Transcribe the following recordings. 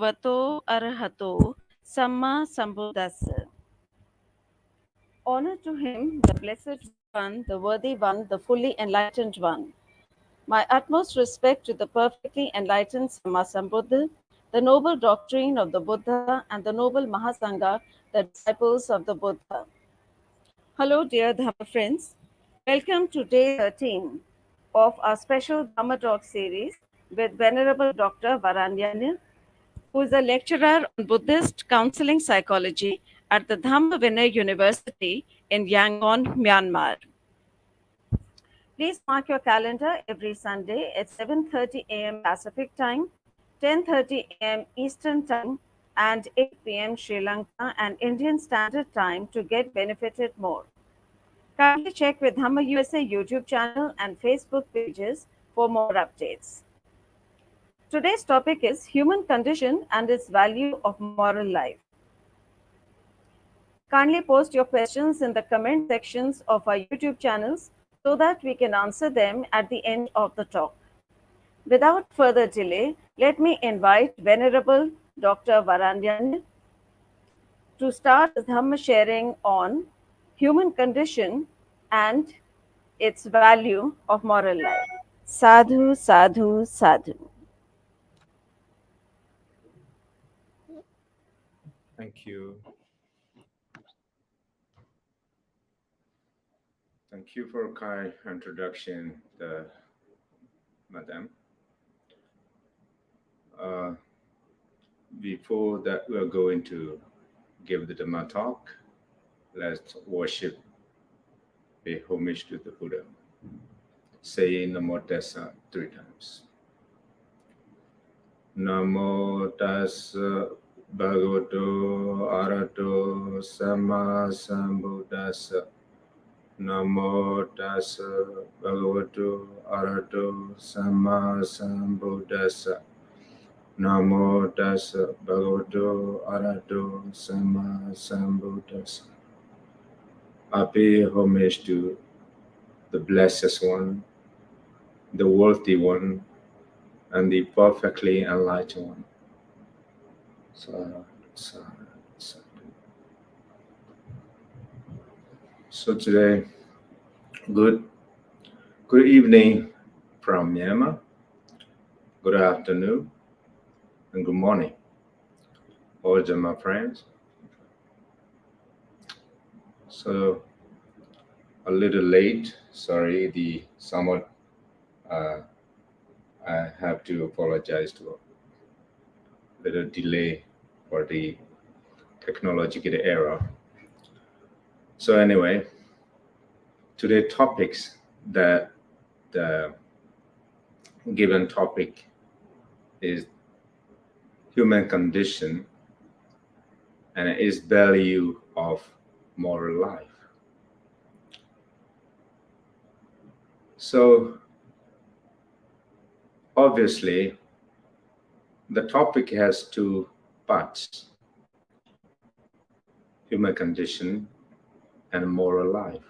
Vato Arahato Samma Sambuddhassa. Honor to him, the Blessed One, the Worthy One, the fully enlightened One. My utmost respect to the perfectly enlightened Samma Sambuddha, the noble doctrine of the Buddha, and the noble Mahasangha, the disciples of the Buddha. Hello, dear Dhamma friends. Welcome to day 13 of our special Dhamma Talk series with Venerable Dr. Varanyana, who is a lecturer on Buddhist Counseling Psychology at the Dhamma University in Yangon, Myanmar. Please mark your calendar every Sunday at 7:30 a.m. Pacific Time, 10:30 a.m. Eastern Time, and 8 p.m. Sri Lanka and Indian Standard Time to get benefited more. Kindly check with Dhamma USA YouTube channel and Facebook pages for more updates. Today's topic is human condition and its value of moral life. Kindly post your questions in the comment sections of our YouTube channels so that we can answer them at the end of the talk. Without further delay, let me invite Venerable Dr. Varanyana to start the Dhamma sharing on human condition and its value of moral life. Sadhu, sadhu, sadhu. Thank you. Thank you for a kind introduction, Madam. Before that, we're going to give the Dhamma talk. Let's worship, pay homage to the Buddha. Say Namo Tassa 3 times. Namo Tassa Bhagavato Arahato Samma Sambuddhassa. Namo Tassa Bhagavato Arahato Samma Sambuddhassa. Namo Tassa Bhagavato Arahato Samma Sambuddhassa. I pay homage to the Blessed One, the Worthy One, and the perfectly enlightened One. So today, good evening from Myanmar, good afternoon, and good morning, all of my friends. So a little late, sorry, I have to apologize to a little delay for the technological error. So anyway, today's topics, the given topic is human condition and its value of moral life. So obviously, the topic has two parts: human condition and moral life.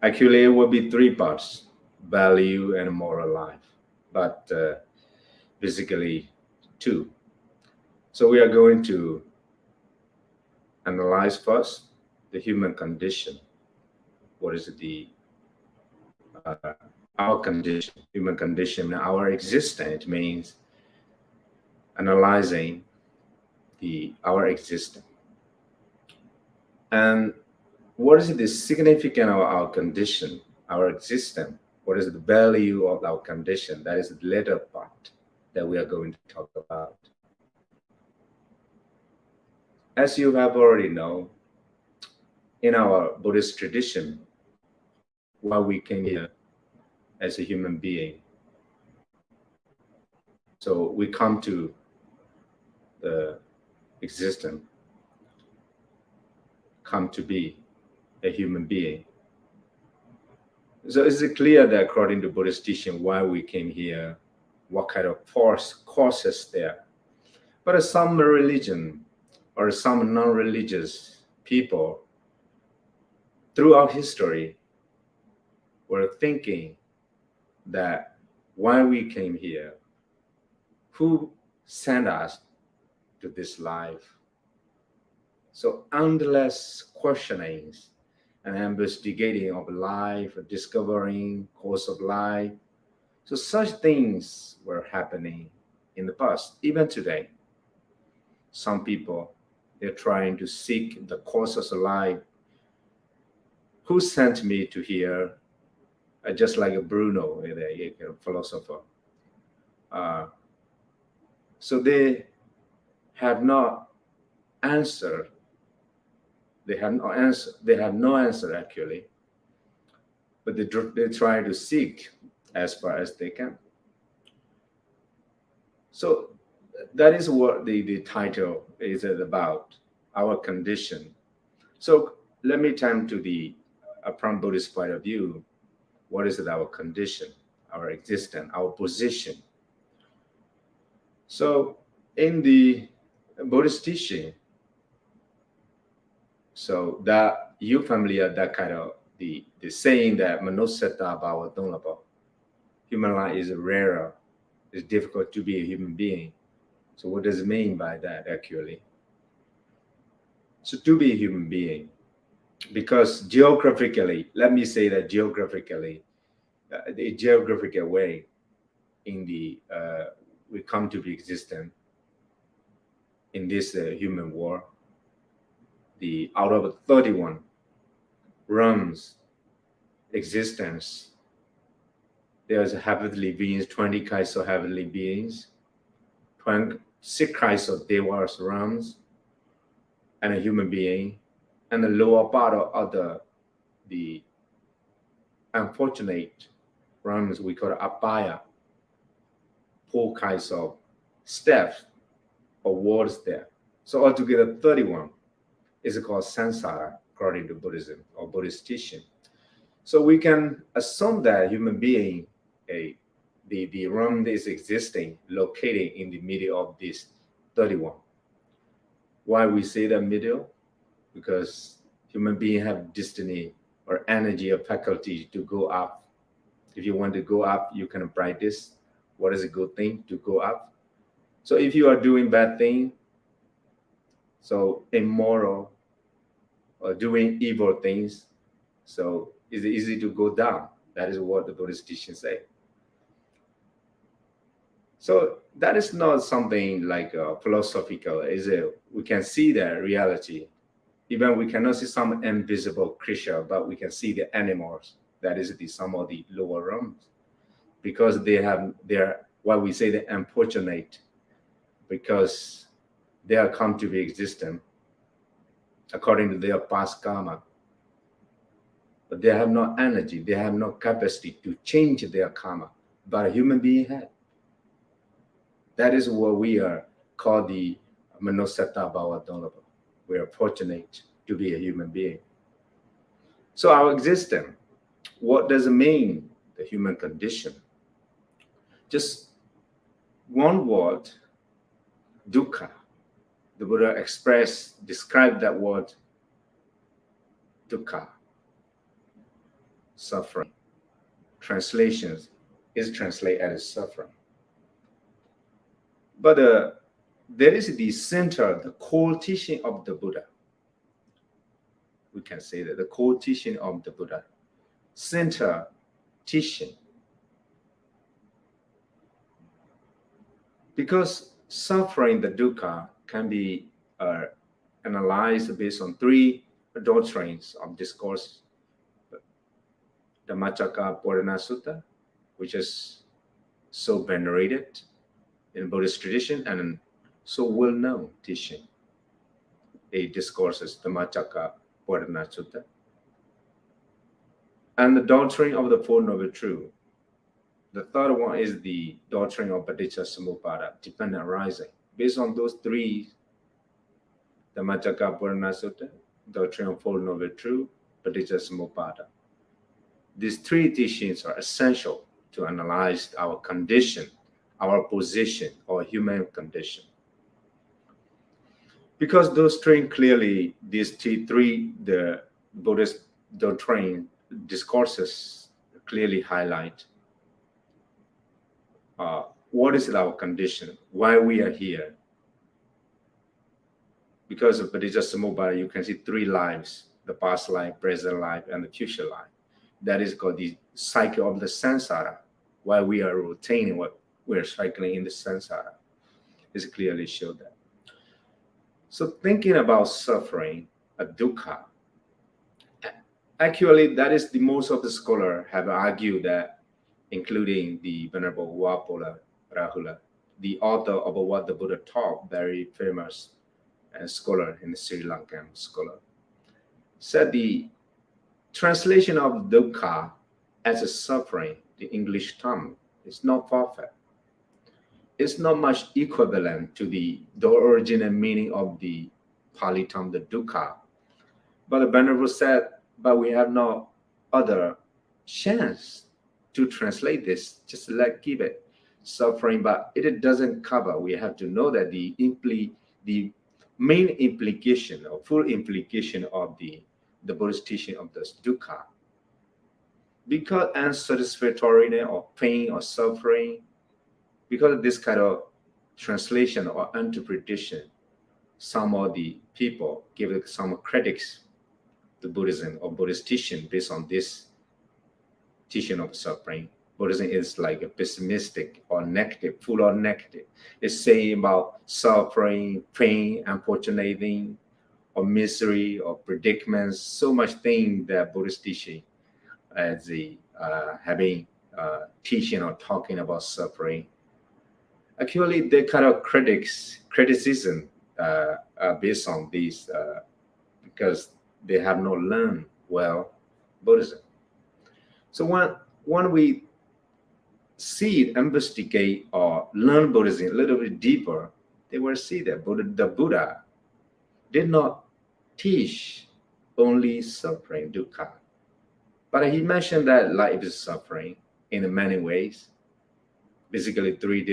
Actually, it will be three parts: value and moral life, but basically two. So we are going to analyze first the human condition. What is our condition, human condition, our existence? It means analyzing our existence. And what is the significance of our condition, our existence? What is the value of our condition? That is the later part that we are going to talk about. As you have already known, in our Buddhist tradition, why we came here as a human being. So we come to the existence, come to be a human being. So is it clear that according to Buddhist teaching, why we came here, what kind of force causes there? But some religion or some non-religious people throughout history were thinking that why we came here, who sent us to this life. So endless questionings and investigating of life, discovering course of life. So such things were happening in the past, even today. Some people, they're trying to seek the courses of life. Who sent me to here? Just like a Bruno, a philosopher. So they have not answered. They have no answer. They have no answer actually, but they try to seek as far as they can. So that is what the title is about, our condition. So let me turn to the from Buddhist point of view. What is it? Our condition, our existence, our position. So in the Buddhist teaching, so that you familiar that kind of the saying that manussata bhava dullabha, human life is rarer, it's difficult to be a human being. So what does it mean by that actually? So to be a human being, because geographically, let me say that geographically, the geographical way in the we come to be existent in this human world, the out of 31 realms existence, there's heavenly beings, 20 kinds of heavenly beings, 26 kinds of devas realms, and a human being, and the lower part of the unfortunate realms we call apaya, 4 kinds of steps or worlds there. So altogether 31 is called samsara according to Buddhism or Buddhist teaching. So we can assume that human being, the realm is existing, located in the middle of this 31. Why we say that middle? Because human beings have destiny or energy or faculty to go up. If you want to go up, you can practice what is a good thing to go up. So if you are doing bad thing, so immoral or doing evil things, so it's easy to go down. That is what the Buddhist teachings say. So that is not something like philosophical, is it? We can see the reality. Even we cannot see some invisible creature, but we can see the animals. That is some of the lower realms, because they're what we say the unfortunate, because they are come to be existent according to their past karma. But they have no energy, they have no capacity to change their karma, but a human being has. That is what we are called the manussata bhava dullabha. We are fortunate to be a human being. So our existence, what does it mean, the human condition? Just one word, dukkha. The Buddha described that word, dukkha, suffering. Translations is translated as suffering. But there is the center, the core teaching of the Buddha. We can say that the core teaching of the Buddha, center teaching. Because suffering, the dukkha, can be analyzed based on 3 doctrines of discourse. The Dhamma Cariya, which is so venerated in Buddhist tradition and so well-known teaching. A discourses, the Dhamma Cariya, and the doctrine of the Four Noble Truths. The third one is the doctrine of Paticca Samuppada, dependent arising. Based on those 3, the Dhamma Cariya, doctrine of Four Noble Truths, Paticca Samuppada. These 3 teachings are essential to analyze our condition, our position, our human condition. Because those 3 clearly, these 3, the Buddhist doctrine discourses clearly highlight what is our condition, why we are here. because of Paticca you can see three lives: the past life, present life, and the future life. That is called the cycle of the samsara. Why we are rotating, what we're cycling in the samsara, is clearly showed that. So thinking about suffering, a dukkha, actually that is the most of the scholars have argued that, including the Venerable Wapola Rahula, the author of What the Buddha Taught, very famous scholar in the Sri Lankan scholar, said the translation of dukkha as a suffering, the English term, is not far-fetched. It's not much equivalent to the original meaning of the Pali term, the dukkha. But the Venerable said, but we have no other chance to translate this, just give it suffering, but it doesn't cover. We have to know that the main implication or full implication of the Buddhist teaching of this dukkha, because unsatisfactoriness or pain or suffering, because of this kind of translation or interpretation, some of the people give some critics to Buddhism or Buddhist teaching based on this teaching of suffering. Buddhism is like a pessimistic or negative, full of negative. It's saying about suffering, pain, unfortunate, or misery, or predicaments, so much thing that Buddhist teaching as the having teaching or talking about suffering. Actually, the kind of criticism based on these because they have not learned well Buddhism. So when we see it, investigate or learn Buddhism a little bit deeper, they will see that the Buddha did not teach only suffering, dukkha. But he mentioned that life is suffering in many ways. Basically three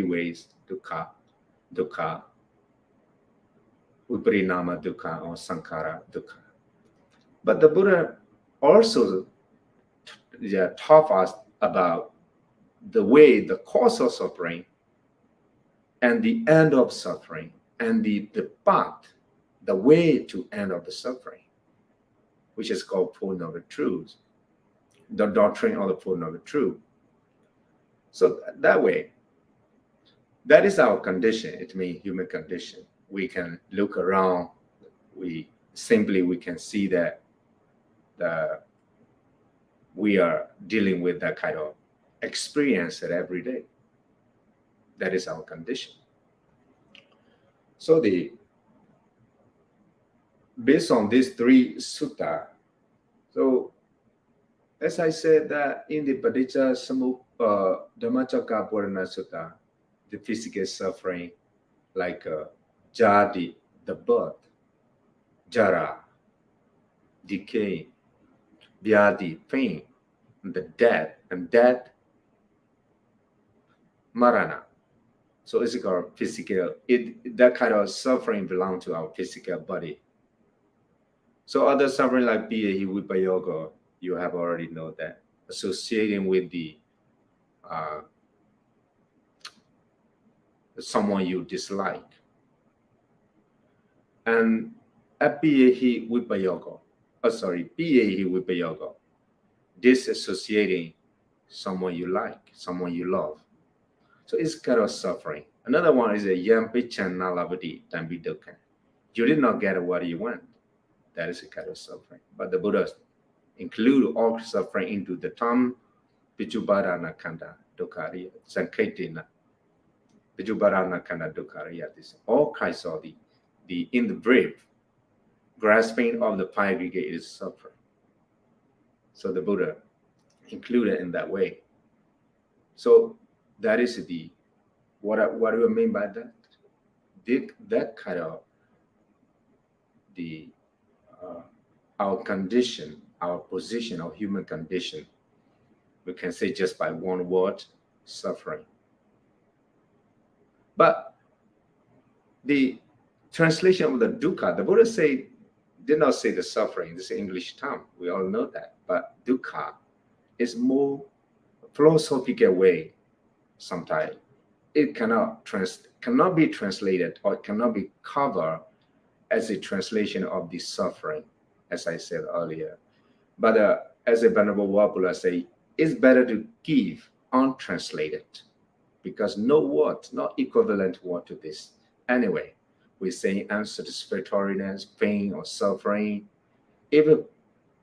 ways: dukkha, viparinama dukkha, or sankhara dukkha. But the Buddha also taught us about the way, the cause of suffering, and the end of suffering, and the path, the way to end of the suffering, which is called Four Noble Truths, the doctrine of the Four Noble Truths. So that way, that is our condition. It means human condition. We can look around. We can see that we are dealing with that kind of experience every day. That is our condition. So based on these three sutta, so as I said that in the Paticca Dhammacakka Sutta, the physical suffering like jati, the birth, jara, decay, vyadi, pain, the death, and death, marana. So it's our physical, that kind of suffering belongs to our physical body. So other suffering like Pihi Vipayoga, you have already know that, associating with the someone you dislike. And at Pihi Vipayoga, disassociating someone you like, someone you love. So it's kind of suffering. Another one is a yampichan nalavati tambidokan. You did not get what you want. That is a kind of suffering. But the Buddha include all suffering into the term Pijubarana Kanda Dukkariya, Sankaitina. Pijubarana Kanda Dukkariya. This all kinds of the in the brief, grasping of the five aggregate is suffering. So the Buddha included in that way. So that is what do you mean by that? That kind of our condition, our position, our human condition, we can say just by one word, suffering. But the translation of the dukkha, the Buddha did not say the suffering, this is English term, we all know that. But dukkha is more philosophical way. Sometimes it cannot be translated or it cannot be covered as a translation of the suffering, as I said earlier. But as a Venerable Buddha say, it's better to give untranslated, because no word, not equivalent word to this. Anyway, we're saying unsatisfactoriness, pain, or suffering. If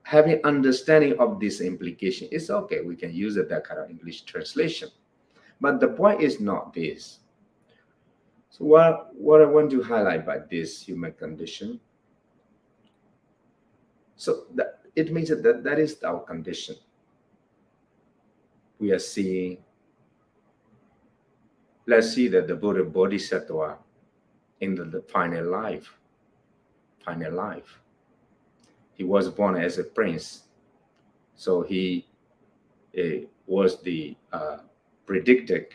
having understanding of this implication, it's okay. We can use it, that kind of English translation. But the point is not this. So what I want to highlight by this human condition, so that it means that is our condition. We are seeing, let's see that the Buddha Bodhisattva in the final life. He was born as a prince. So he was the predicted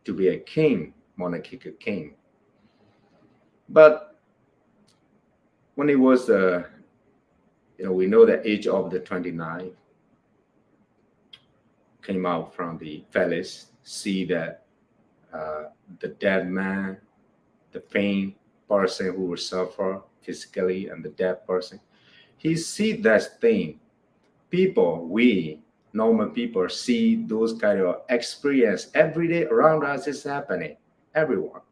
to be a king, monarchical king. But when he was, we know the age of the 29, came out from the palace, see that the dead man, the pain person who will suffer physically, and the dead person, he see that thing. We normal people see those kind of experience every day around us is happening. Everyone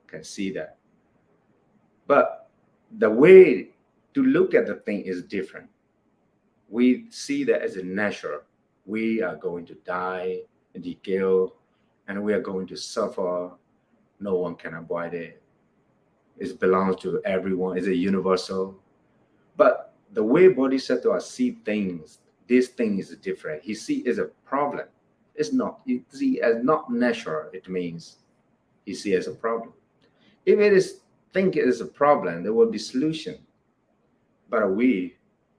can see that. But the way to look at the thing is different. We see that as a natural. We are going to die and decay, and we are going to suffer. No one can avoid it. It belongs to everyone. It's a universal. But the way Bodhisattva see things, this thing is different. He see it as a problem. It's not. You see as not natural. It means he see it as a problem. If it is think it is a problem, there will be solution. But we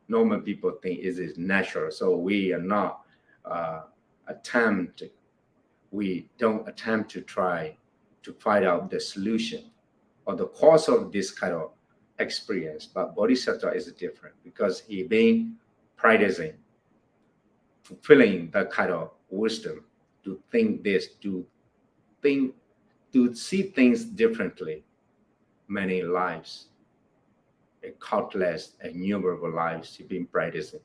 normal people think it is natural, so we are not we don't attempt to try to find out the solution or the cause of this kind of experience. But Bodhisattva is different, because he being practicing, fulfilling that kind of wisdom to think this, to see things differently. Many lives, countless, innumerable lives he's been practicing.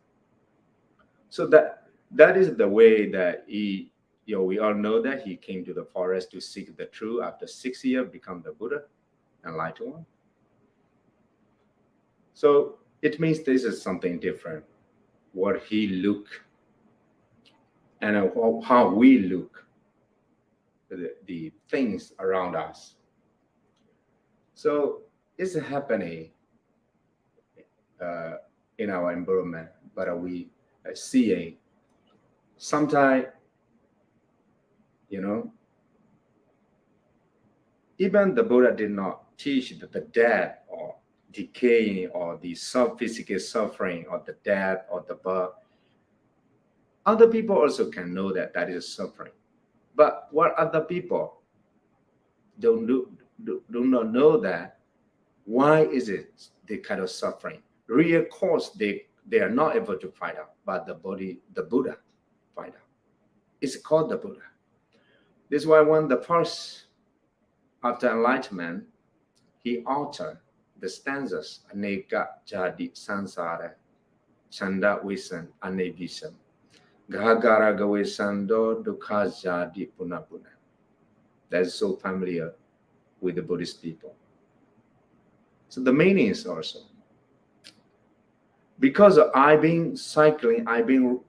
So that is the way that he, we all know that he came to the forest to seek the truth. After 6 years, become the Buddha, enlightened one. So it means this is something different. What he look and how we look the things around us. So it's happening in our environment, but we are seeing sometimes, even the Buddha did not teach that the death or decaying or the physical suffering or the death or the birth. Other people also can know that is suffering. But what other people do not know that, why is it the kind of suffering? Real cause they are not able to find out, but the Buddha find out. It's called the Buddha. This is why when the first, after enlightenment, he altered the stanzas, Aneka Jadi Sansara, Chanda Visan, Anevisam, Gahagara Gawisando, Dukha Jadi Punapuna. That's so familiar with the Buddhist people. So the meaning is also, because I've been cycling, I've been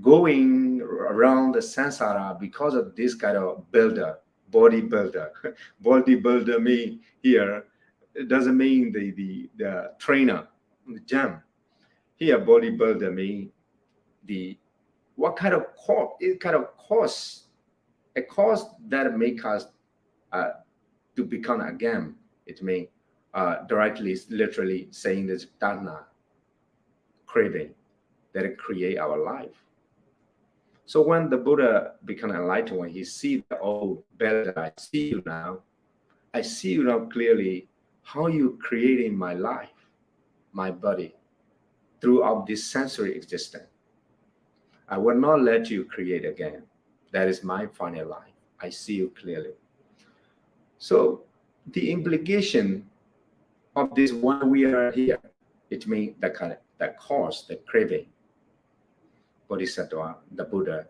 going around the samsara because of this kind of bodybuilder. Bodybuilder mean here, it doesn't mean the trainer, the gym. Here, bodybuilder mean what kind of cause, a cause that make us to become a game. It means directly, literally saying this dana, craving that create our life. So when the Buddha become enlightened, when he see the old belly, I see you now clearly how you creating my life, my body, throughout this sensory existence. I will not let you create again. That is my final life. I see you clearly. So the implication of this why we are here. It means that cause, the craving. Bodhisattva, the Buddha,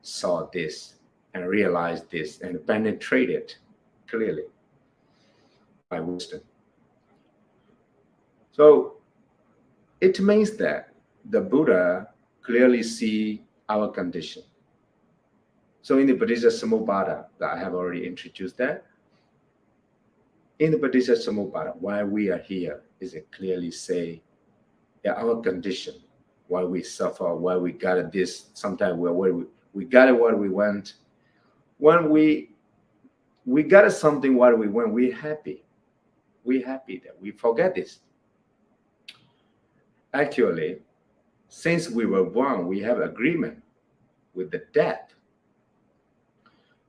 saw this and realized this and penetrated clearly by wisdom. So it means that the Buddha clearly see our condition. So in the Buddhist Samubpada, that I have already introduced that, in the Buddhist Samubpada, why we are here is it clearly say our condition, why we suffer, why we got this. Sometimes we got what we want. When we got something what we want, we're happy. We're happy that we forget this. Actually, since we were born, we have agreement with the death.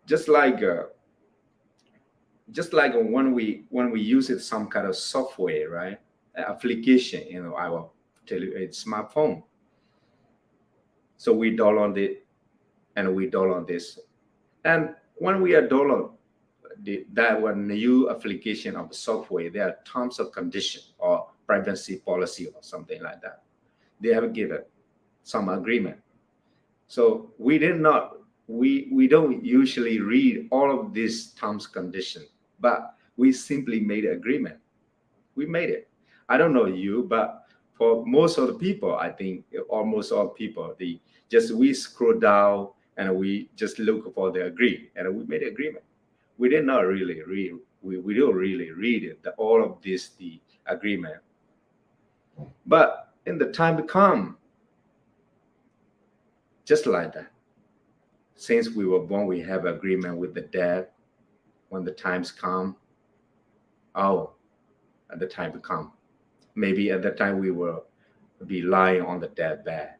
Just like when we use it, some kind of software, right? Application, our smartphone. So we download it, and we download this. And when we are download that one new application of the software, there are terms of condition or privacy policy or something like that. They have given some agreement. So we don't usually read all of these terms condition, but we simply made an agreement. We made it. I don't know you, but for most of the people, I think almost all people, we scroll down and we just look for the agree, and we made an agreement. We did not really read. We don't really read it, all of this, the agreement. But in the time to come, just like that, since we were born, we have agreement with the dead. When the times come, at the time to come, maybe at the time we will be lying on the deathbed.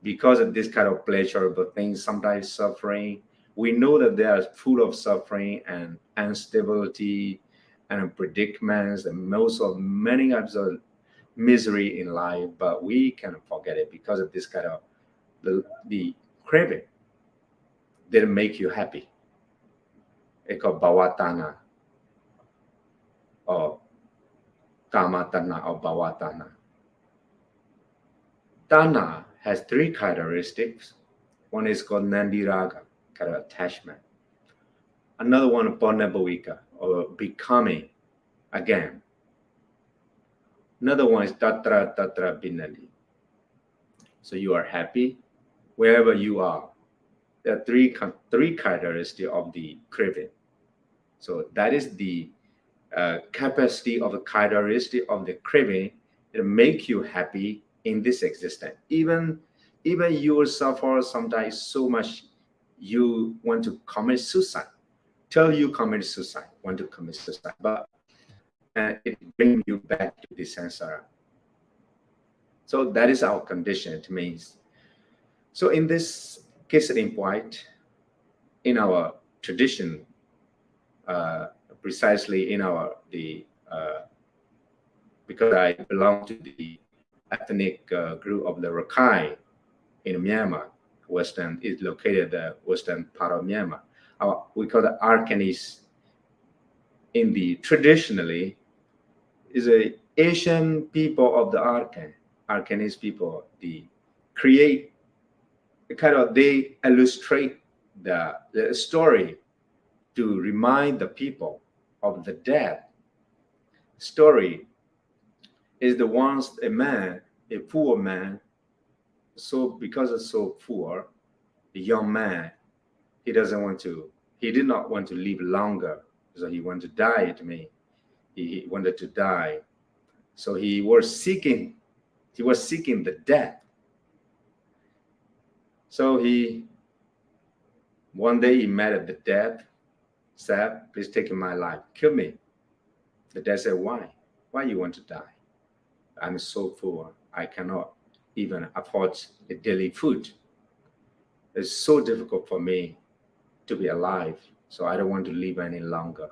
Because of this kind of pleasurable things, sometimes suffering, we know that they are full of suffering and instability and predicaments and many types of misery in life, but we can forget it because of this kind of the craving didn't make you happy. It's called bhavatana or kamatana or bhavatana. Tana has three characteristics. One is called nandiraga, kind of attachment. Another one, purnabhavika, or becoming again. Another one is tatra binali. So you are happy wherever you are. There are three characteristics of the craving. So that is the capacity of the characteristic of the craving to make you happy in this existence. Even you will suffer sometimes so much you want to commit suicide. Till you commit suicide, want to commit suicide, but it brings you back to the samsara. So that is our condition. It means. So in this case in point, in our tradition, precisely in because I belong to the ethnic group of the Rakhine in Myanmar, is located the western part of Myanmar. We call the Rakhine. In the traditionally is a Asian people of the Rakhine people. They create they illustrate the story to remind the people of the death. Story is the ones a poor man, so because it's so poor, the young man, he did not want to live longer, so he wanted to die. To me, he wanted to die, so he was seeking the death. So one day he met at the death, said, "Please take my life, kill me." The death said, "Why? Why you want to die? I'm so poor, I cannot even afford a daily food. It's so difficult for me to be alive, so I don't want to live any longer."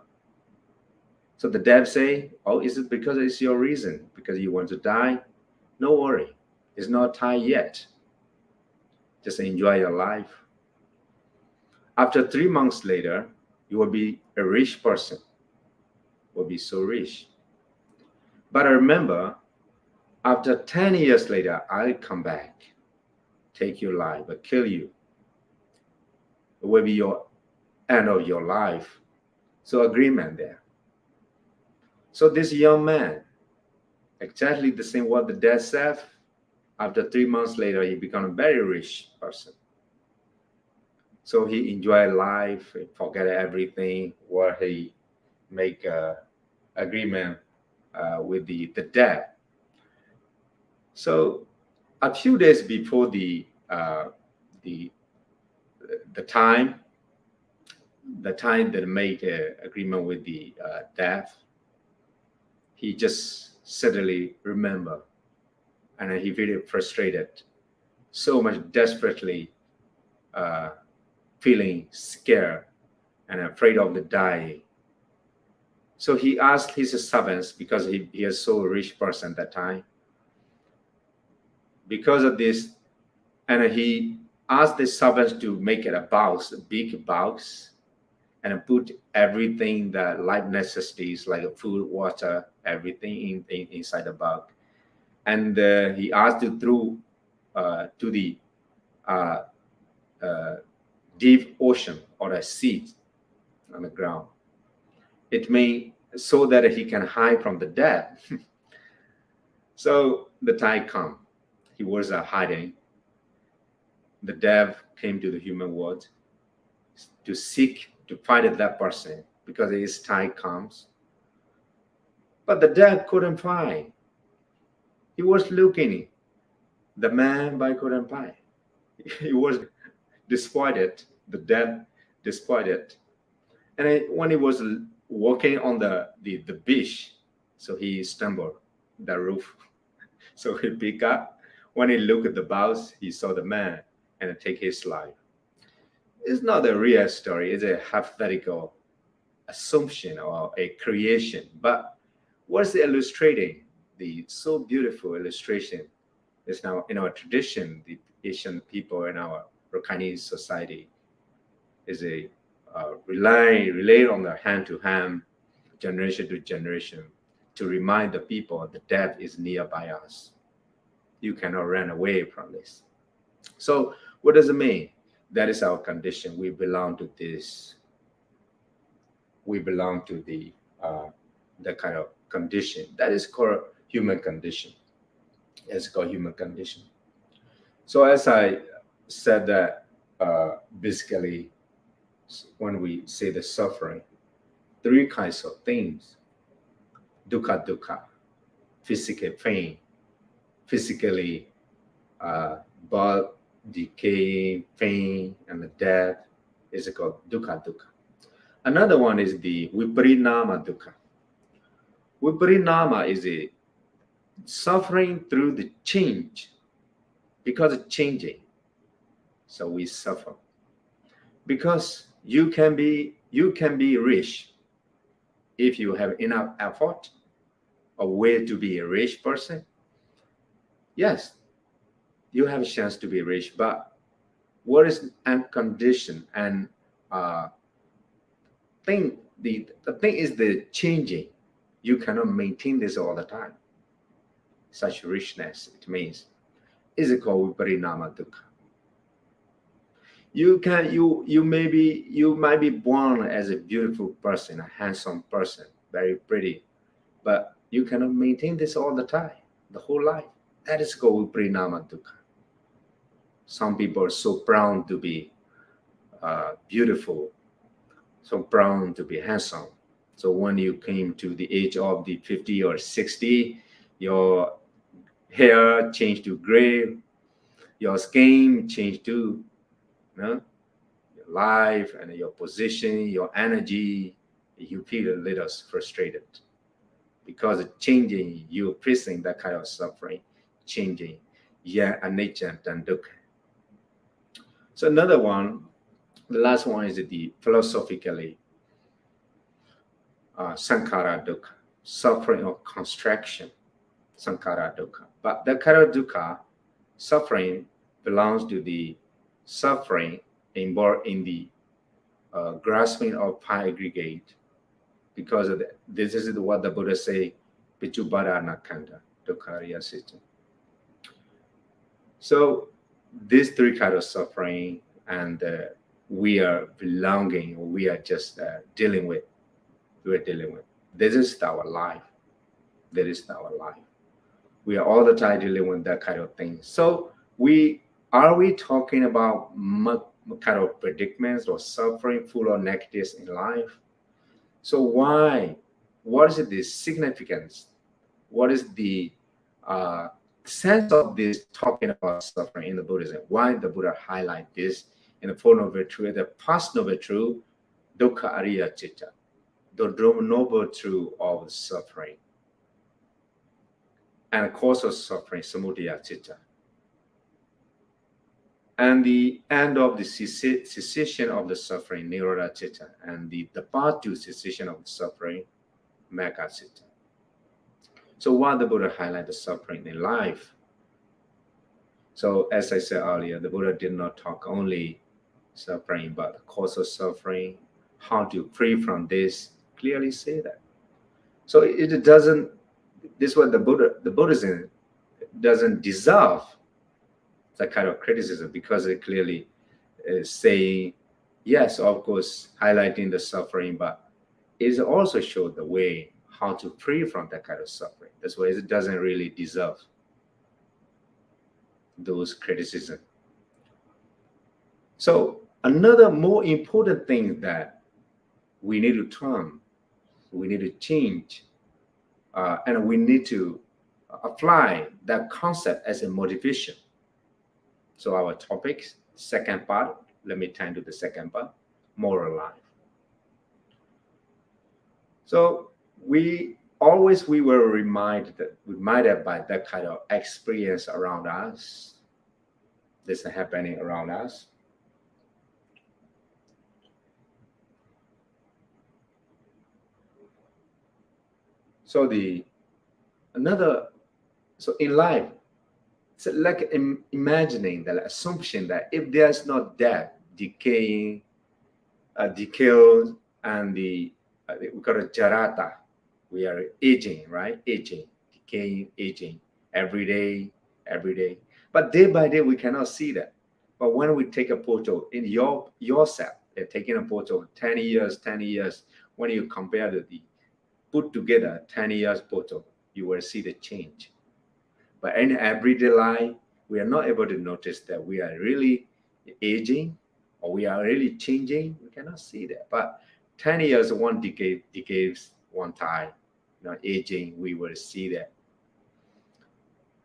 So the dev say, "Oh, is it because it's your reason? Because you want to die? No worry, it's not time yet. Just enjoy your life. After 3 months later, you will be a rich person, will be so rich. But I remember, after 10 years later, I'll come back, take your life, but kill you. It will be your end of your life. So agreement there. So this young man, exactly the same what the dad said. After 3 months later, he became a very rich person. So he enjoyed life, he forget everything, where he make agreement with the dad. So a few days before the time that make agreement with the dad, he just suddenly remember, and he very frustrated, so much desperately feeling scared and afraid of the dying. So he asked his servants, because he is so rich person at that time, because of this, and he asked the servants to make it a box, a big box, and put everything that life necessities like food, water, everything inside the box. And he asked to throw to the deep ocean or a sea on the ground. It may so that he can hide from the dead. So the time come, he was hiding. The dev came to the human world to seek to find that person because his time comes. But the dev couldn't find. He was looking the man, but couldn't find. He was disappointed. The dev disappointed. And when he was walking on the beach, so he stumbled the roof. So he picked up. When he looked at the bows, he saw the man and take his life. It's not a real story. It's a hypothetical assumption or a creation. But what's illustrating? The so beautiful illustration is now in our tradition, the Asian people in our Rakhine society is a relay on the hand to hand, generation to generation, to remind the people that death is nearby us. You cannot run away from this. So what does it mean? That is our condition. We belong to this. We belong to the kind of condition that is called human condition. It's called human condition. So as I said that basically when we say the suffering, three kinds of things: dukkha, physical pain, physically birth, decay, pain, and the death is called dukkha. Another one is the viparinama dukkha. Viparinama is a suffering through the change, because it's changing. So we suffer. Because you can be rich if you have enough effort, a way to be a rich person. Yes, you have a chance to be rich, but what is and condition and thing? The thing is the changing. You cannot maintain this all the time. Such richness, it means, is called viparinama dukkha. You might be born as a beautiful person, a handsome person, very pretty, but you cannot maintain this all the time, the whole life. That is called viparinama dukkha. Some people are so proud to be beautiful, so proud to be handsome. So when you came to the age of the 50 or 60, your hair changed to gray, your skin changed to your life and your position, your energy. You feel a little frustrated because it's changing. You're facing that kind of suffering, changing. Yeah, anicca and dukkha. So another one, the last one is the philosophically sankhara dukkha, suffering of construction, sankhara dukkha. But the kara dukkha, suffering, belongs to the suffering involved in the grasping of pi aggregate, because of this is what the Buddha say: Pichubhadana Kanda, Dukkha system. So these three kinds of suffering, and we are belonging, or we are just dealing with. We're dealing with. This is our life. That is our life. We are all the time dealing with that kind of thing. So we talking about kind of predicaments or suffering, full or negatives in life? So why? What is the significance? What is the sense of this talking about suffering in the Buddhism? Why the Buddha highlight this in the Four Noble Truths, the past Noble Truth, Dukkha Ariya Citta, the Noble Truth of suffering, and the cause of suffering, Samudaya Citta, and the end of the cessation of the suffering, Nirodha Citta, and the path to cessation of the suffering, Magga Citta. So why the Buddha highlight the suffering in life? So as I said earlier, the Buddha did not talk only suffering, but the cause of suffering, how to free from this, clearly say that. So it doesn't, this is what the Buddhism doesn't deserve that kind of criticism, because it clearly is saying, yes, of course, highlighting the suffering, but it also showed the way how to free from that kind of suffering. That's why it doesn't really deserve those criticism. So another more important thing that we need to turn, we need to change, and we need to apply that concept as a motivation. So our topics, second part, let me turn to the second part, moral life. So we were reminded by that kind of experience around us. This is happening around us. So so in life, it's like imagining the assumption that if there's no death, decay, and we got a jarata, we are aging, right? Aging, decaying, aging, every day. But day by day, we cannot see that. But when we take a photo in yourself, taking a photo 10 years, when you compare the put together 10 years photo, you will see the change. But in everyday life, we are not able to notice that we are really aging or we are really changing. We cannot see that. But 10 years, one decays one time, aging, we will see that.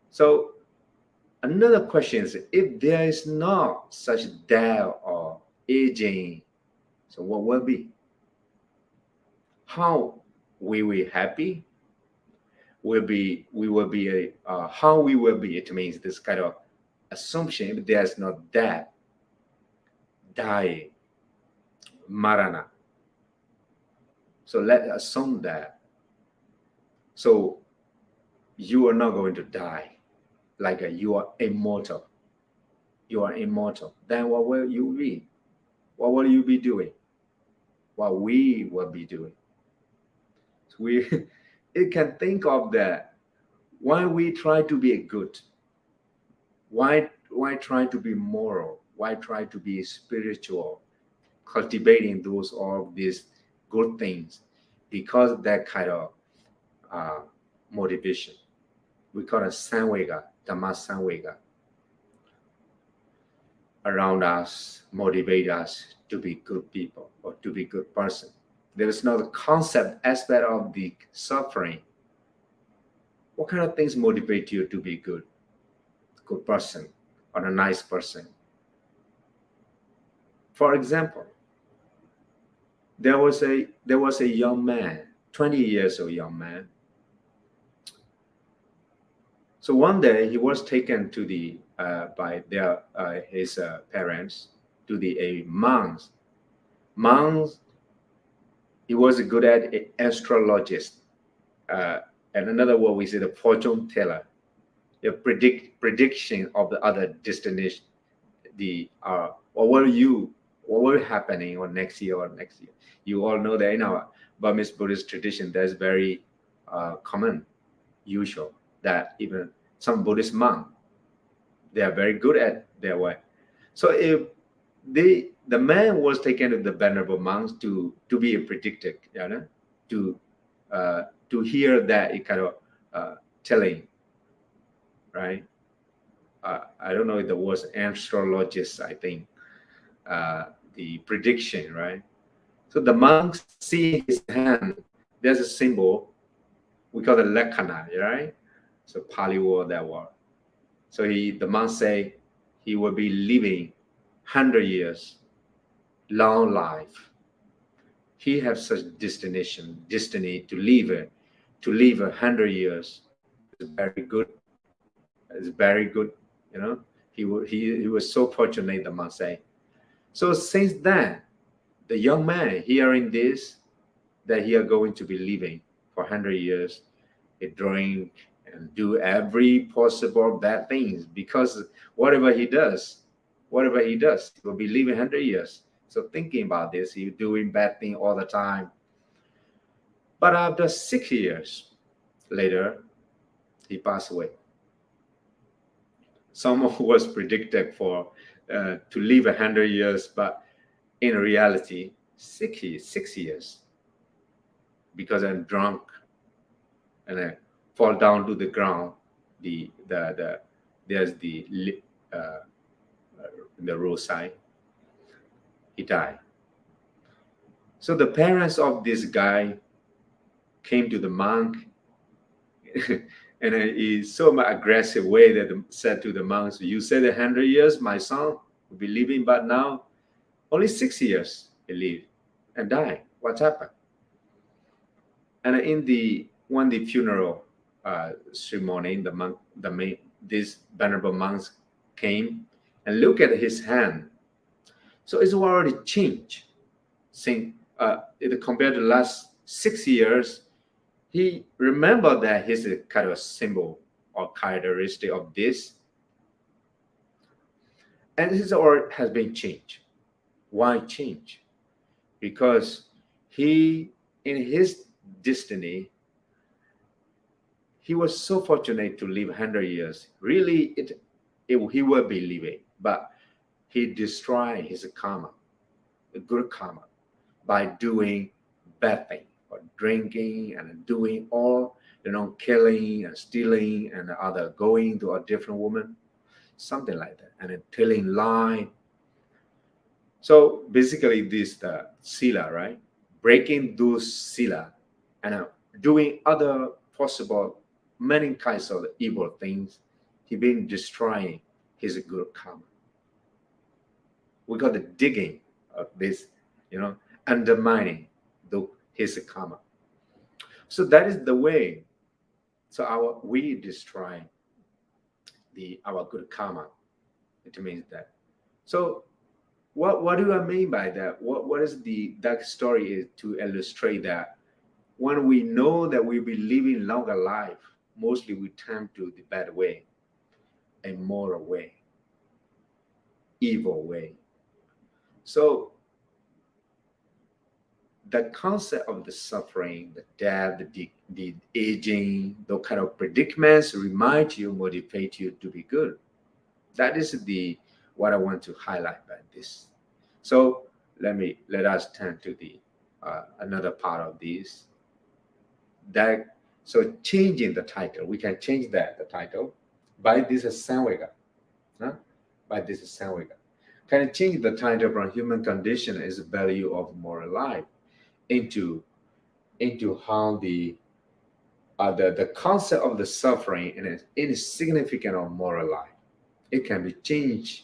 So another question is, if there is not such death or aging, so what will be? How we will be happy? How we will be, it means this kind of assumption, if there's no death, dying, marana. So let's assume that. So you are not going to die, like you are immortal. You are immortal. Then what will you be? What will you be doing? What we will be doing? So it can think of that. Why we try to be good? Why try to be moral? Why try to be spiritual? Cultivating all of these good things, because that kind of motivation. We call it samvega, Dhamma samvega. Around us, motivate us to be good people or to be good person. There is no concept aspect of the suffering. What kind of things motivate you to be good person or a nice person? For example, there was a young man, 20 years old young man. So one day he was taken to by his parents to a monk. He was good at astrologist, and another word we say the fortune teller. The prediction of the other destination, what will happening or next year. You all know that in our Burmese Buddhist tradition, that's very common. usual that even some Buddhist monks, they are very good at their way. So if the man was taken to the venerable monks to be a predictor, to hear that it kind of telling, right? I don't know if the word astrologist, I think, the prediction, right? So the monks see his hand, there's a symbol, we call it Rakhine, right? So Pali word, that word. So the monks say he will be living 100 years, long life. He has such destiny to live 100 years. It's very good. It's very good. He was so fortunate, the monk say. So since then, the young man hearing this, that he are going to be living for 100 years, he drink and do every possible bad things, because whatever he does, he will be living 100 years. So thinking about this, he doing bad thing all the time. But after 6 years later, he passed away. Someone who was predicted for to live 100 years, but in reality, 6 years, because I'm drunk and I fall down to the ground. There's the roadside. He died. So the parents of this guy came to the monk, and in so much aggressive way that said to the monks, "You said 100 years, my son will be living, but now only 6 years he lived and died. What happened?" And in the funeral ceremony, these venerable monks came and looked at his hand. So it's already changed. Compared to the last 6 years, he remembered that he's a kind of symbol or characteristic of this. And his aura has been changed. Why change? Because in his destiny, he was so fortunate to live 100 years. Really, he will be living, but he destroyed his karma, the good karma, by doing bad things, or drinking and doing all, killing and stealing and other, going to a different woman, something like that, and then telling lie. So basically, this sila, right? Breaking those sila and doing other possible many kinds of evil things, he been destroying his good karma. We got the digging of this, undermining his karma. So that is the way. So we destroy our good karma. It means that. So what do I mean by that? What is that story is to illustrate that when we know that we'll be living longer life, mostly we turn to the bad way, immoral way, evil way. So the concept of the suffering, the death, the aging, those kind of predicaments remind you, motivate you to be good. That is what I want to highlight by this. So let us turn to the another part of this. So changing the title, we can change the title by this Samvega. By this Samvega. Can change the title from human condition is value of moral life into how the concept of the suffering and insignificant of moral life. It can be changed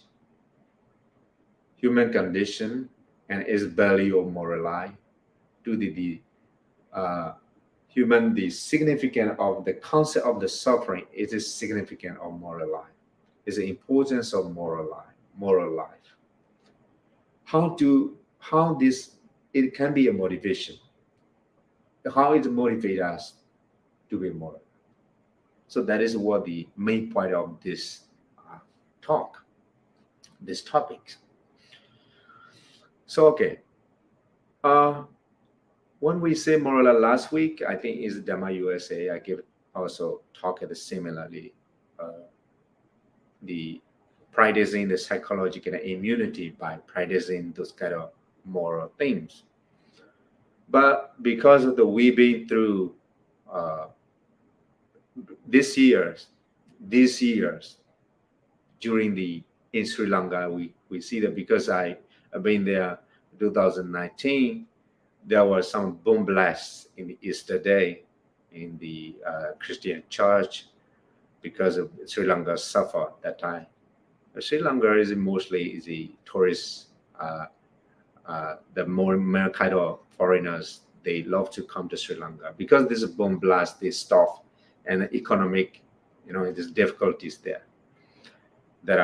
human condition and its value of moral life to the significant of the concept of the suffering is significant of moral life. Is the importance of moral life. How this it can be a motivation. How it motivates us to be moral. So that is what the main point of this talk, this topic. So okay, when we say moral last week, I think is Dhamma USA. I give also talk similarly, the practicing the psychological immunity by practicing those kind of moral things. But because of the we've been through these years during the in Sri Lanka, we see that because I've been there 2019, there were some boom blasts in the Easter day in the Christian church because of Sri Lanka suffered that time. Sri Lanka is mostly a tourist. The more kind of foreigners, they love to come to Sri Lanka because this boom blast, this stuff, and economic, there's difficulties there. That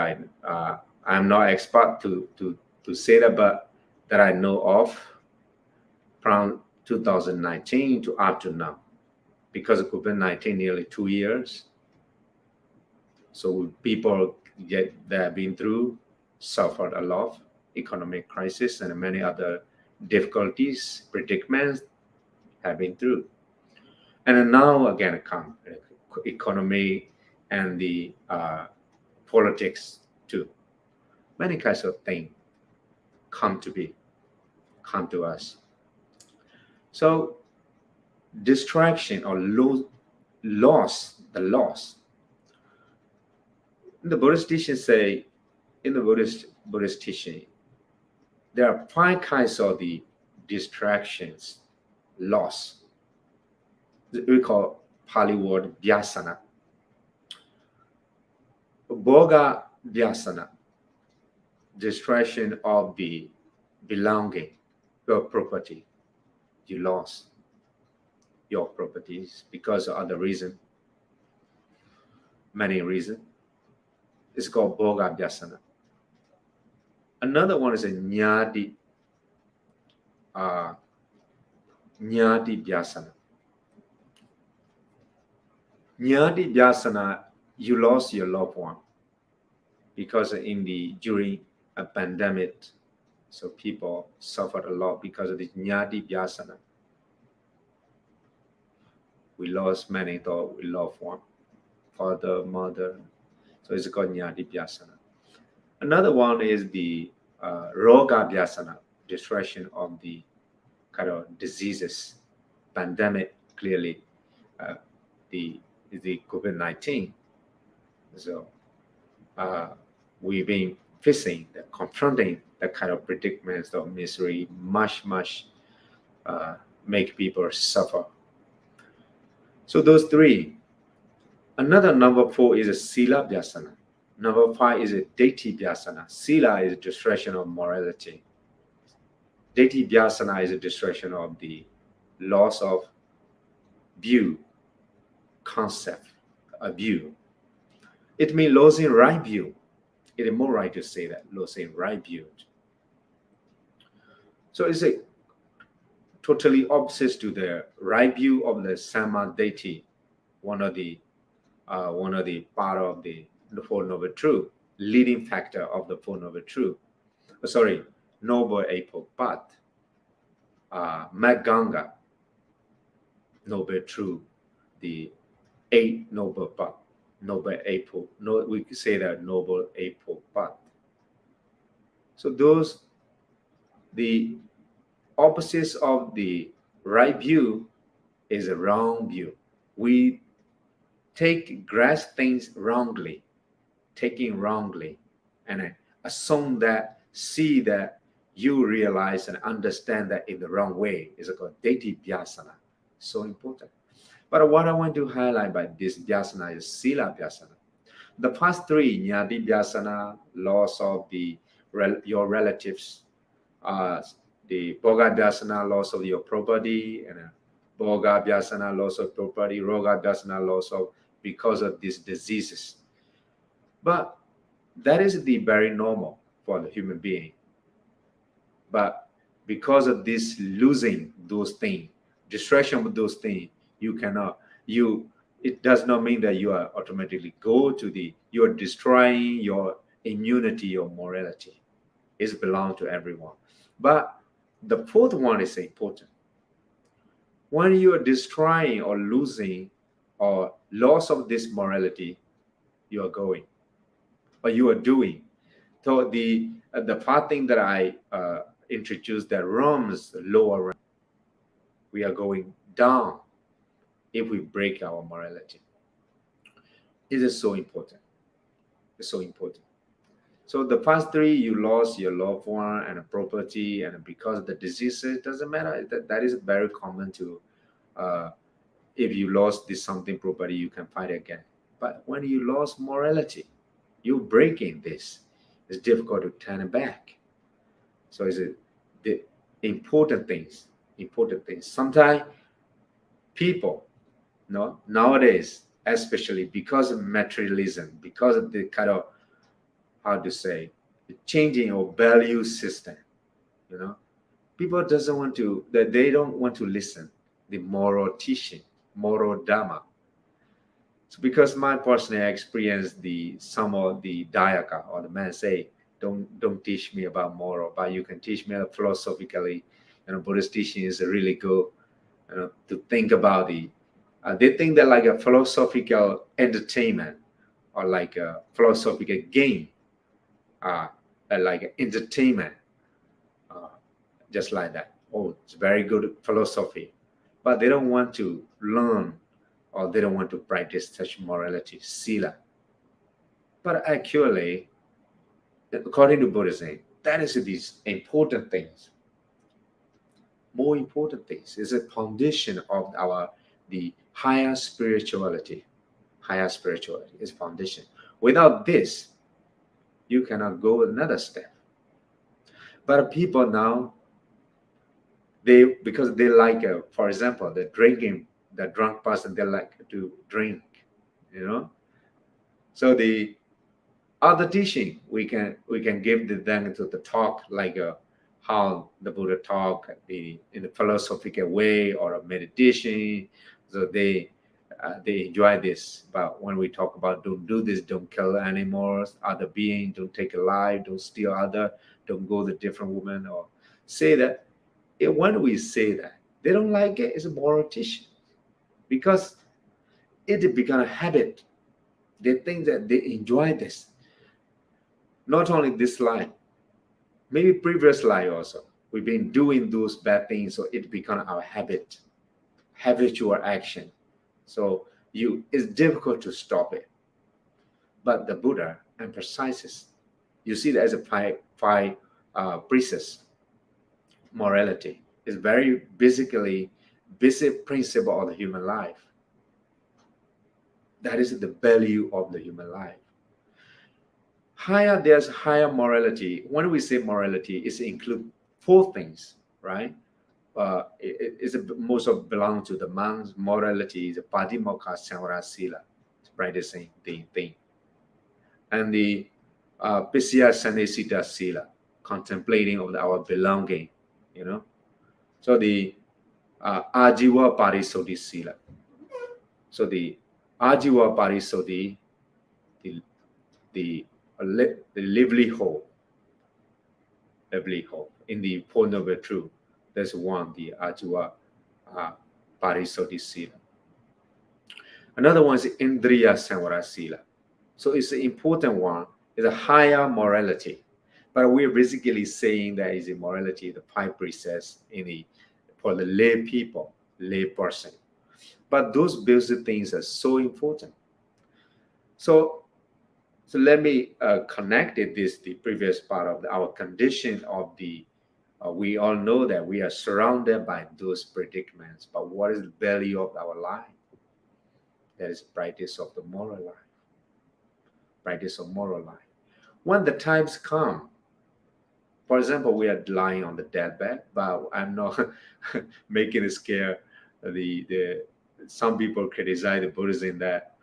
I'm not expert to say that, but that I know of from 2019 to up to now, because of COVID-19, nearly 2 years. So people that have been through suffered a lot, economic crisis and many other difficulties, predicaments have been through. And then now again come economy and the politics too. Many kinds of things come to us. So distraction or loss. The Buddhist teachings say, in the Buddhist teaching, there are 5 kinds of the distractions, loss. We call Pali word vyasana. Bhoga vyasana, distraction of the belonging, your property. You lost your properties because of other reason, many reasons. It's called Bhoga vyasana. Another one is a Nyati vyasana. Nyati vyasana, you lost your loved one because during a pandemic, so people suffered a lot because of this Nyati vyasana. We lost many, though we loved one, father, mother. So it's called Nyati vyasana. Another one is the Roga vyasana, distraction of the kind of diseases, pandemic, clearly the COVID-19. So we've been facing, confronting that kind of predicaments of misery, much make people suffer. So those 3. Another number 4 is a Sila vyasana. Number 5 is a Deti vyasana. Sila is a distraction of morality. Deti vyasana is a distraction of the loss of view, concept, a view. It means losing right view. It is more right to say that, losing right view. So it's a totally opposite to the right view of the Samma Deity, one of the part of the Four Noble Truth, leading factor of the Four Noble Truth. Noble Eightfold Path, Maganga, Noble Truth, the 8 Noble Path, Noble Eightfold. We could say that Noble Eightfold Path. So those, the opposites of the right view is a wrong view. We grasp things wrongly, taking wrongly, and assume that, see that you realize and understand that in the wrong way is called Deti vyasana. So important. But what I want to highlight by this vyasana is Sila vyasana. The first 3, Nyati vyasana, loss of your relatives, the Bhoga vyasana, loss of your property, and Bhoga vyasana, loss of property, Roga vyasana, loss of because of these diseases. But that is the very normal for the human being. But because of this losing those things, distraction with those things, it does not mean that you are automatically you are destroying your immunity, your morality. It belongs to everyone. But the 4th one is important. When you are destroying or losing or loss of this morality, you are going or you are doing. So the first thing that I introduced, that realms, the lower realm, we are going down if we break our morality. It is so important. It's so important. So the first three, you lost your loved one and a property, and because of the disease, it doesn't matter. That is very common to, if you lost this something property, you can fight again. But when you lost morality, you're breaking this. It's difficult to turn it back. So it's the important things. Important things. Sometimes people, nowadays, especially because of materialism, because of the kind of, how to say, the changing of value system, people doesn't want to, that they don't want to listen the moral teaching, moral dhamma. So because my personal experience, some of the dayaka or the man say, don't teach me about moral, but you can teach me philosophically. Buddhist teaching is really good. To think about they think that like a philosophical entertainment or like a philosophical game, like entertainment, just like that. Oh, it's very good philosophy, but they don't want to learn or they don't want to practice such morality, sila. But actually, according to Buddhism, that is these important things. More important things is a foundation of the higher spirituality. Higher spirituality is foundation. Without this, you cannot go another step. But people now, because they like, for example, the drunk person, they like to drink, So the other teaching we can give them to the talk, like how the Buddha talk in a philosophical way or a meditation. So they enjoy this. But when we talk about don't do this, don't kill animals, other beings, don't take a life, don't steal other, don't go to different women, or say that. When we say that, they don't like it. It's a moral teaching because it become a habit. They think that they enjoy this. Not only this life, maybe previous life also. We've been doing those bad things, so it become our habit, habitual action. So it's difficult to stop it. But the Buddha emphasizes, you see that as a five precepts. Morality is very basically basic principle of the human life. That is the value of the human life. There's higher morality. When we say morality, it includes four things, right? It's most of belong to the monks. Morality is a patimokkha samvara sila, it's practicing the thing, and the pisya sanesita sila, contemplating of our belonging, So the ajiva parisodhi sila. So the ajiva parisodhi, the livelihood in the Four Noble Truth. That's one, the ajiva parisodhi sila. Another one is indriya samvara sila. So it's an important one. It's a higher morality. But we're basically saying that is a morality, the five precepts for the lay people, lay person. But those basic things are so important. So let me connect the previous part of our condition of we all know that we are surrounded by those predicaments. But what is the value of our life? That is practice of the moral life. Practice of moral life. When the times come, for example, we are lying on the deathbed, but I'm not making it scare. Some people criticize the Buddhism that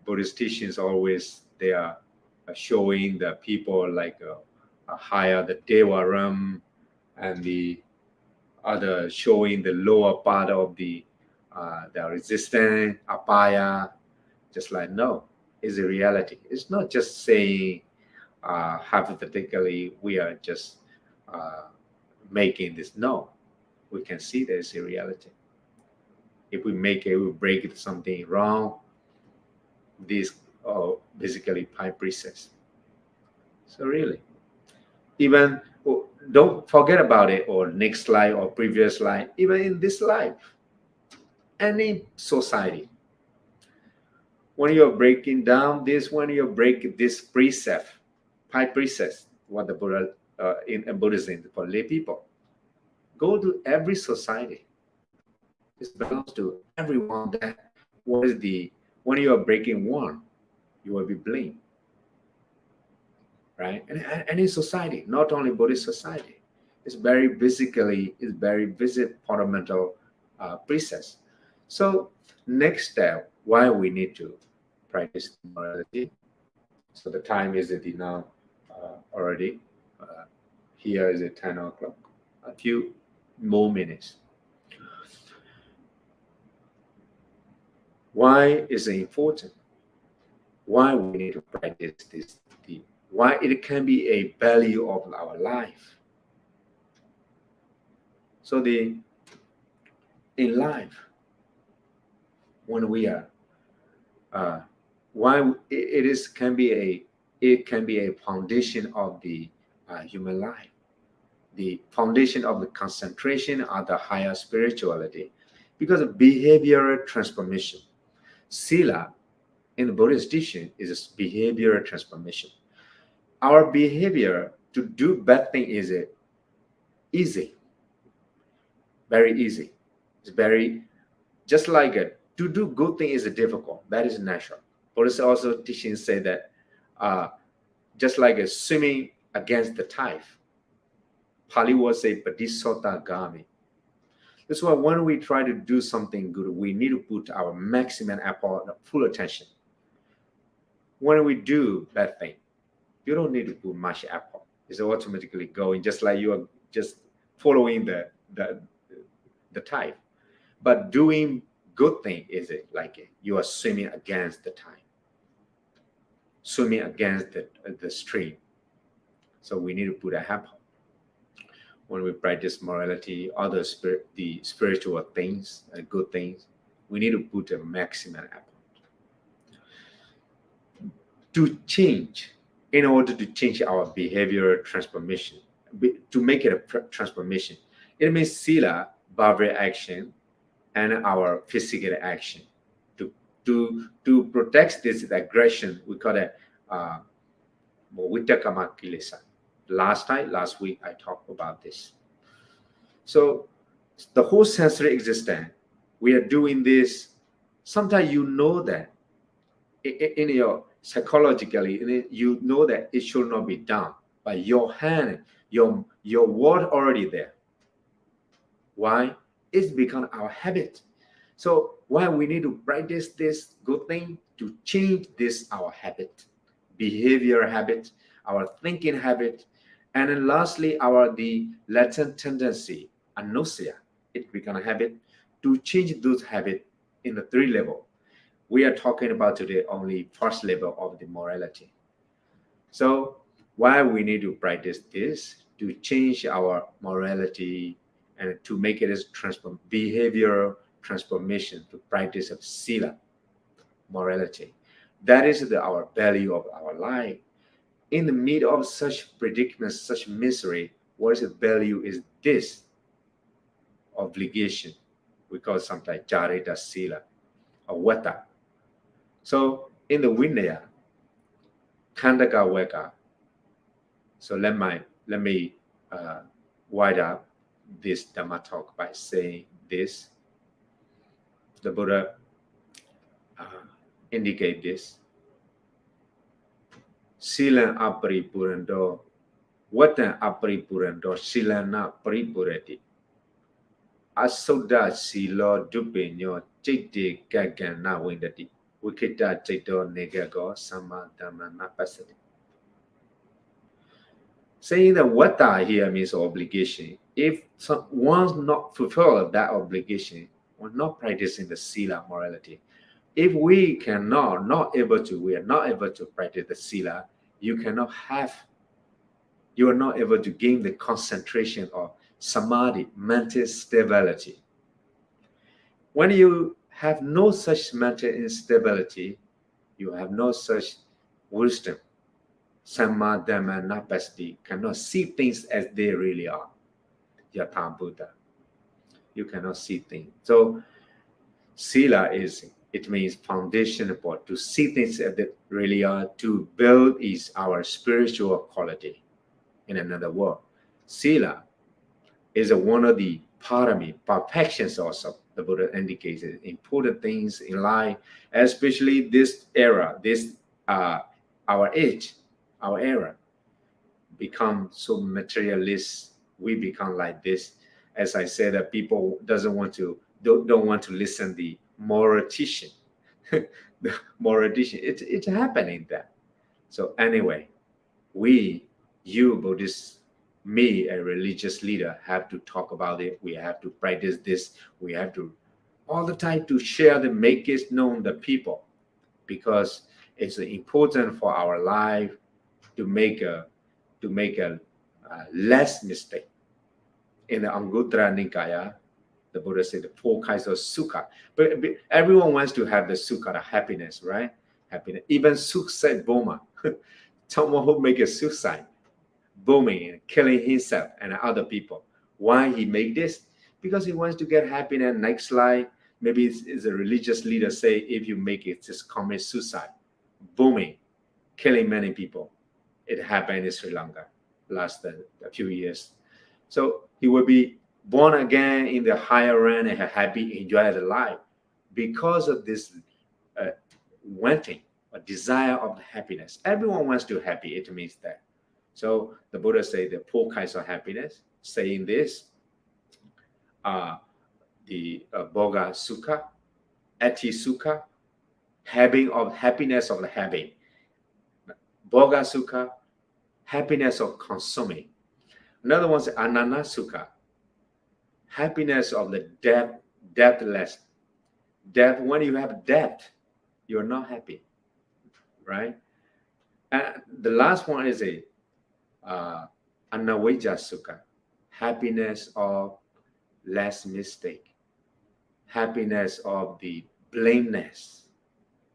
Buddhist teachings always they are showing the people like a higher the Deva realm, and the other showing the lower part of the resistance apaya. Just like no, it's a reality. It's not just saying hypothetically we are just making this. No, we can see there's a reality. If we make it, we break it, something wrong. These are basically 5 precepts. So really, even don't forget about it, or next slide or previous slide, even in this life, any society, when you're breaking down this, when you break this precept, 5 precepts, what the Buddha in Buddhism for lay people, go to every society. This belongs to everyone. That what is the, when you are breaking one, you will be blamed, right? And any society, not only Buddhist society, it's very basically, it's very visit fundamental precepts. So next step, why we need to practice morality. So the time is now already. Here is it 10 o'clock. A few more minutes. Why is it important? Why we need to practice this? Why it can be a value of our life. So in life, when we are, why it can be a foundation of the human life, the foundation of the concentration of the higher spirituality, because of behavioral transformation. Sila in the Buddhist teaching is a behavioral transformation. Our behavior to do bad thing is easy, very easy. It's very, just like it, to do good thing is difficult. That is natural. Buddhist also teachings say that just like a swimming against the tide. Pali will say padisota gami. That's why when we try to do something good, we need to put our maximum effort, full attention. When we do bad thing, you don't need to put much effort. It's automatically going, just like you are just following the tide. But doing good thing is it like you are swimming against the tide, swimming against the stream. So we need to put a effort. When we practice morality, other the spiritual things, good things, we need to put a maximum effort to change. In order to change our behavioral transformation, to make it a transformation, it means sila, bhavya action, and our physical action. To protect this aggression, we call it vitakama kilesa. Last week I talked about this. So the whole sensory existence, we are doing this. Sometimes you know that in your psychologically, you know that it should not be done, but your hand, your word already there. Why? It's become our habit. So why we need to practice this good thing to change this our habit, behavior habit, our thinking habit, and then lastly the latent tendency, anosya, it become a habit, to change those habits in the 3 level. We are talking about today only first level of the morality. So why we need to practice this to change our morality and to make it as behavioral transformation, to practice of sila, morality. That is our value of our life. In the midst of such predicament, such misery, what is the value is this obligation. We call it sometimes jarita sila or wata. So in the Vinaya, Khandaka Weka. So let me wind up this Dhamma talk by saying this. The Buddha indicate this. Silan aparipurando, watan aparipurando, silana paripurati. Asoda silo dupinyo, chiti gagana windati. Wikita chito negago sama dhamma pasati. Saying that wata here means obligation. If one's not fulfill that obligation, we're not practicing the sila morality. If we we are not able to practice the sila, you are not able to gain the concentration of samadhi, mental stability. When you have no such mental instability, you have no such wisdom. Samma Dhamma Napasti cannot see things as they really are. Yatha Buddha. You cannot see things. So Sila it means foundation for to see things as they really are, to build is our spiritual quality. In another word, Sila is one of the parami, perfections also. The Buddha indicates important things in life, especially this era, this our age, our era, become so materialist. We become like this. As I said, that people don't want to listen the moral teaching. The moral teaching, it's happening there. So anyway, we, you Buddhists, me, a religious leader, have to talk about it. We have to practice this. We have to all the time to share the make it known the people, because it's important for our life to make a less mistake. In the Anguttara Nikaya, the Buddha said the four kinds of sukha. But everyone wants to have the sukha, the happiness, right? Happiness. Even suicide bomber, someone who make a suicide, booming and killing himself and other people. Why he make this? Because he wants to get happiness next life. Maybe it's a religious leader say, if you make it, just commit suicide, booming, killing many people. It happened in Sri Lanka last a few years. So he will be born again in the higher realm and happy, enjoy the life because of this uh, wanting, a desire of happiness. Everyone wants to be happy. It means that. So the Buddha say the four kinds of happiness. Saying this, the Boga Sukha, Ati Sukha, having of happiness of the having. Boga Sukha, happiness of consuming. Another one is Anana Sukha, happiness of the depthless. Depth, when you have depth, you're not happy, right? And the last one is a Anavija Sukha, happiness of less mistake, happiness of the blameless.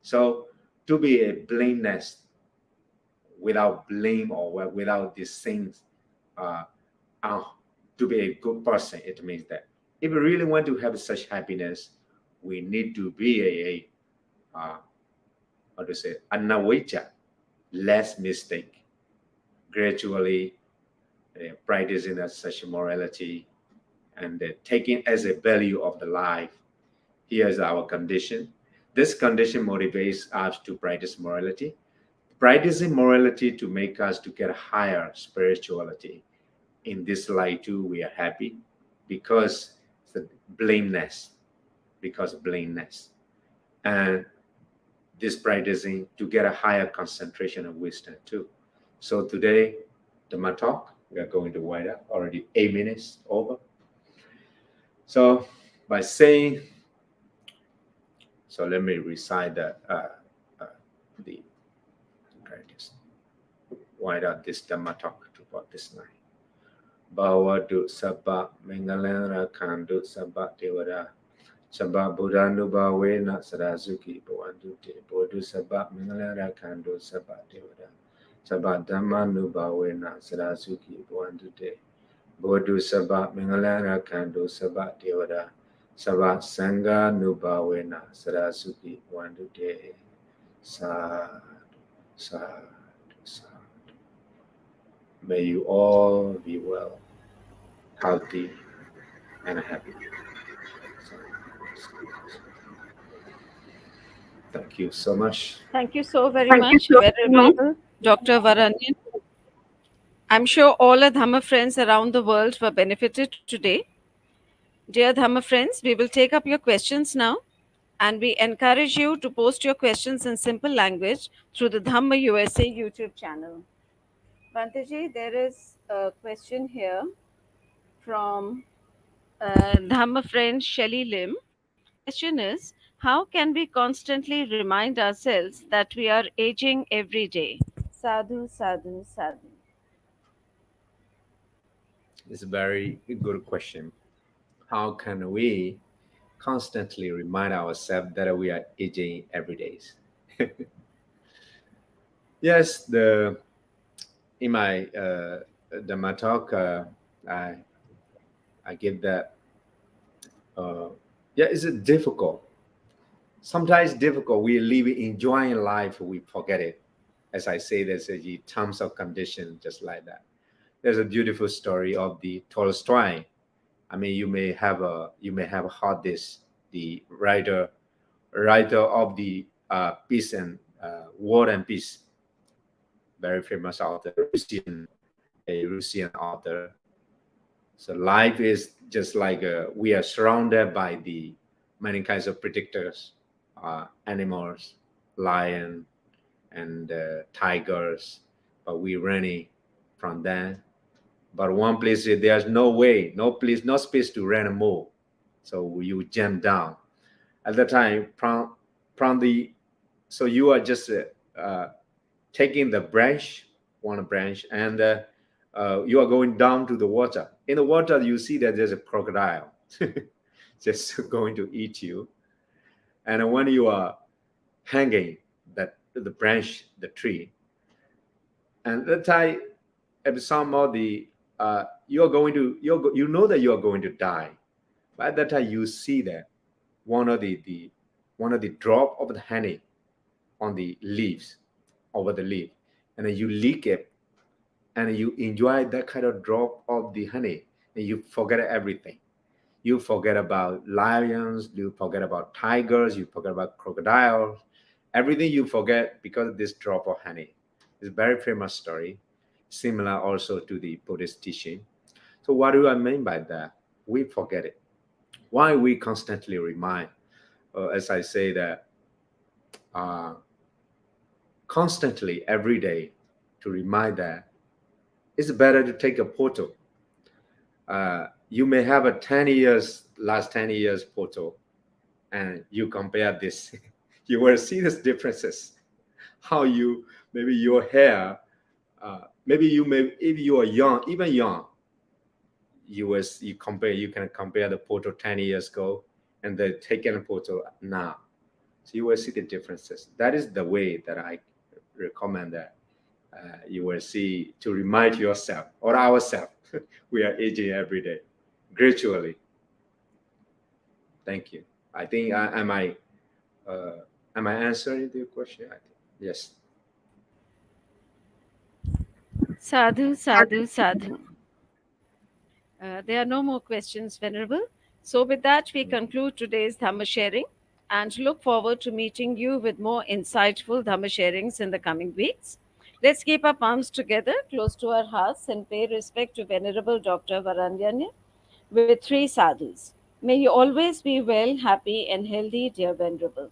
So to be a blameless, without blame or without these things, uh, to be a good person, it means that if we really want to have such happiness, we need to be how to say, anavija, less mistake, gradually practicing such morality and taking as a value of the life. Here's our condition. This condition motivates us to practice morality. Practicing morality to make us to get higher spirituality. In this light too, we are happy because the blameless, and this practicing to get a higher concentration of wisdom too. So today, the talk, we are going to wind up already 8 minutes over. So by saying, so let me recite the just wind up this Dhamma talk to about this night. Bhavadu Sabba Mangalan Rakhandu Sabba Devada Sabba Buddhanu Bhavena Sarazuki Bhavandu Te Bodhu Sabba Mangalan Rakhandu Sabba Devada Sabba Dhammanu Bhavena Sarazuki Bhavandu Te Bodhu Sabba Mangalan Rakhandu Sabba Devada Sabba Sangha Nubhavena Sarasuki Bhavandu Te. Sadhu, sadhu, sadhu. May you all be well, healthy, and happy. Thank you so much. Thank you so very much, Venerable Dr. Varanyana. I'm sure all our Dhamma friends around the world were benefited today. Dear Dhamma friends, we will take up your questions now, and we encourage you to post your questions in simple language through the Dhamma USA YouTube channel. Bantaji, there is a question here from Dhamma friend Shelly Lim. The question is, how can we constantly remind ourselves that we are aging every day? Sadhu, sadhu, sadhu. It's a very good question. How can we constantly remind ourselves that we are aging every day. Yes, the in my Dhamma talk, I I give that. Uh, yeah, it's difficult. Sometimes difficult. We live enjoying life, we forget it. As I say, there's a terms of condition, just like that. There's a beautiful story of the Tolstoy. I mean, you may have heard this. The writer of the Peace and War and Peace, very famous author, a Russian author. So life is just like we are surrounded by the many kinds of predators, animals, lion, and tigers, but we running from them. But one place there's no way, no place, no space to run and move. So you jump down. At the time, from the so you are just taking the branch, one branch, and you are going down to the water. In the water, you see that there's a crocodile just going to eat you. And when you are hanging that the branch, the tree, and that time at some of the you are going to you know that you are going to die. But at that time, you see that one of the one of the drop of the honey on the leaves over the leaf, and then you lick it and you enjoy that kind of drop of the honey, and you forget everything. You forget about lions, you forget about tigers, you forget about crocodiles, everything you forget because of this drop of honey. It's a very famous story, similar also to the Buddhist teaching. So what do I mean by that? We forget it. Why we constantly remind, as I say that, uh, constantly every day to remind that it's better to take a photo. You may have a 10 years, last 10 years photo, and you compare this. You will see these differences. How you, maybe your hair, maybe you may, if you are young, even young, you can compare the photo 10 years ago and the taken photo now. So you will see the differences. That is the way that I recommend that you will see to remind yourself or ourselves we are aging every day, gradually. Thank you. I think uh, am I answering your question? I think yes. Sadhu, sadhu, sadhu. There are no more questions, Venerable. So, with that, we conclude today's Dhamma sharing and look forward to meeting you with more insightful Dhamma sharings in the coming weeks. Let's keep our palms together close to our hearts and pay respect to Venerable Dr. Varanyana with three sadhus. May you always be well, happy, and healthy, dear Venerable.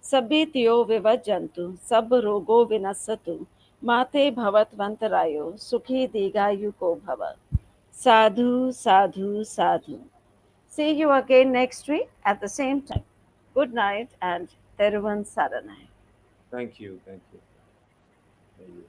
Sabbe tiyo vivajjantu, sab rogo vinasatu, mate bhavatvantarayo, sukhi digayuko bhava. Sadhu, sadhu, sadhu. See you again next week at the same time. Good night and Teruvan Saranai. Thank you. Thank you. Thank you.